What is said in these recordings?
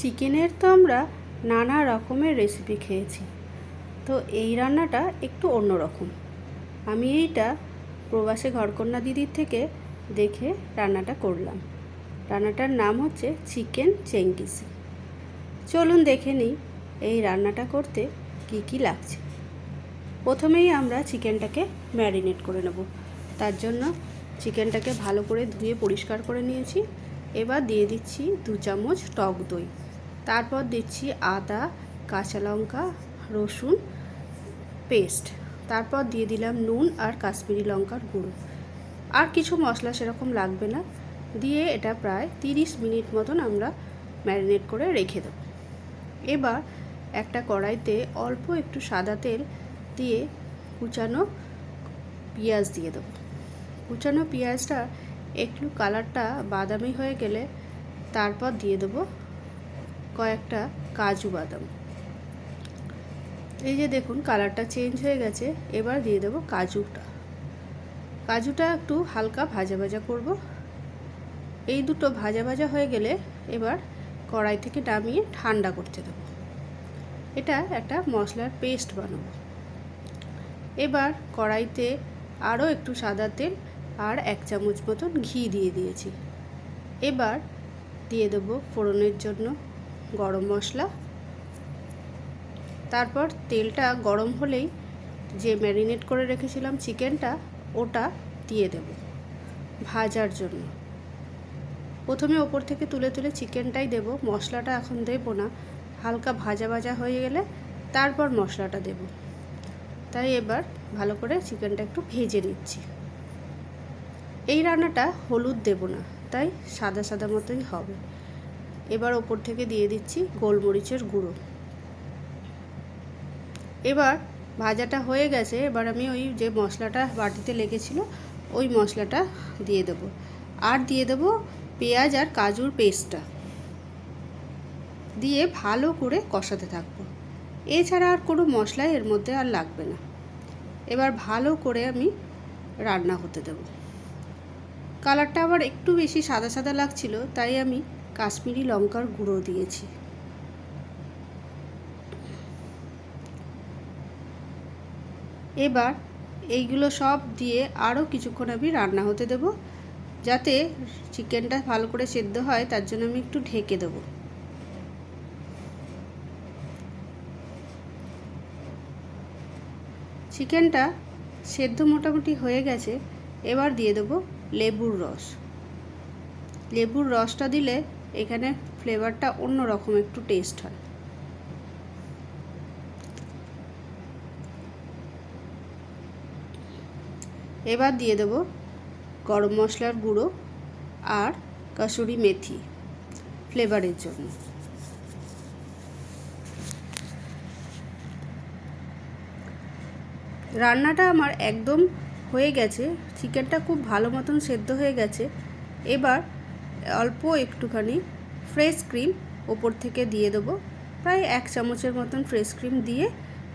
চিকেনের তো আমরা নানা রকমের রেসিপি খেয়েছি, তো এই রান্নাটা একটু অন্যরকম। আমি এইটা প্রবাসে ঘরকন্যা দিদির থেকে দেখে রান্নাটা করলাম। রান্নাটার নাম হচ্ছে চিকেন চেঙ্গিসি। চলুন দেখে নিই এই রান্নাটা করতে কি কি লাগছে। প্রথমেই আমরা চিকেনটাকে ম্যারিনেট করে নেব। তার জন্য চিকেনটাকে ভালো করে ধুয়ে পরিষ্কার করে নিয়েছি। এবার দিয়ে দিচ্ছি 2 চামচ টক দই, তারপর দিচ্ছি আদা, কাঁচা লঙ্কা, রসুন পেস্ট, তারপর দিয়ে দিলাম নুন আর কাশ্মীরি লঙ্কার গুঁড়ো। আর কিছু মশলা সেরকম লাগবে না। দিয়ে এটা প্রায় 30 মিনিট মতন আমরা ম্যারিনেট করে রেখে দেব। এবার একটা কড়াইতে অল্প একটু সাদা তেল দিয়ে কুচানো পেঁয়াজ দিয়ে দেবো। কুচানো পেঁয়াজটা একটু কালারটা বাদামি হয়ে গেলে তারপর দিয়ে দেবো কয়েকটা কাজু বাদাম। এই যে দেখুন কালারটা চেঞ্জ হয়ে গেছে। এবার দিয়ে দেবো কাজুটা একটু হালকা ভাজা ভাজা করব। এই দুটো ভাজা ভাজা হয়ে গেলে এবার কড়াই থেকে নামিয়ে ঠান্ডা করতে দেবো। এটা একটা মশলার পেস্ট বানাবো। এবার কড়াইতে আরও একটু সাদা তেল আর 1 চামচ মতন ঘি দিয়ে দিয়েছি। এবার দিয়ে দেবো ফোড়নের জন্য গরম মশলা। তারপর তেলটা গরম হলেই যে ম্যারিনেট করে রেখেছিলাম চিকেনটা ওটা দিয়ে দেব ভাজার জন্য। প্রথমে ওপর থেকে তুলে তুলে চিকেনটাই দেব, মশলাটা এখন দেব না। হালকা ভাজা ভাজা হয়ে গেলে তারপর মশলাটা দেব। তাই এবার ভালো করে চিকেনটা একটু ভেজে নিচ্ছি। এই রান্নাটা হলুদ দেব না, তাই সাদা সাদা মতোই হবে। এবার ওপর থেকে দিয়ে দিচ্ছি গোলমরিচের গুঁড়ো। এবার ভাজাটা হয়ে গেছে। এবার আমি ওই যে মশলাটা বাটিতে লেগেছিল ওই মশলাটা দিয়ে দেব। আর দিয়ে দেব পেঁয়াজ আর কাজুর পেস্টটা দিয়ে ভালো করে কষাতে থাকবো। এছাড়া আর কোনো মশলাই এর মধ্যে আর লাগবে না। এবার ভালো করে আমি রান্না হতে দেব। কালারটা আবার একটু বেশি সাদা সাদা লাগছিল, তাই আমি কাশ্মীরি লঙ্কার গুঁড়ো দিয়েছি। এবার এইগুলো সব দিয়ে আরও কিছুক্ষণ আমি রান্না হতে দেব, যাতে চিকেনটা ভালো করে সেদ্ধ হয়। তার জন্য আমি একটু ঢেকে দেব। চিকেনটা সেদ্ধ মোটামুটি হয়ে গেছে। এবার দিয়ে দেব লেবুর রস। লেবুর রসটা দিলে এখানে ফ্লেভারটা অন্য রকম একটু টেস্ট হয়। এবার দিয়ে দেব গরম মশলার গুঁড়ো আর কসুরি মেথি ফ্লেভারের জন্য। রান্নাটা আমার একদম হয়ে গেছে। চিকেনটা খুব ভালো মতন সেদ্ধ হয়ে গেছে। এবার অল্প একটুখানি ফ্রেশ ক্রিম ওপর থেকে দিয়ে দেবো। প্রায় 1 চামচের মতন ফ্রেশ ক্রিম দিয়ে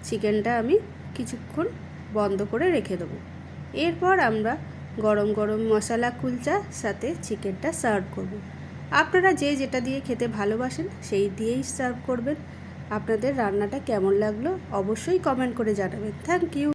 চিকেনটা আমি কিছুক্ষণ বন্ধ করে রেখে দেবো। এরপর আমরা গরম গরম মশলা কুলচার সাথে চিকেনটা সার্ভ করব। আপনারা যে যেটা দিয়ে খেতে ভালোবাসেন সেই দিয়েই সার্ভ করবেন। আপনাদের রান্নাটা কেমন লাগলো অবশ্যই কমেন্ট করে জানাবেন। Thank you.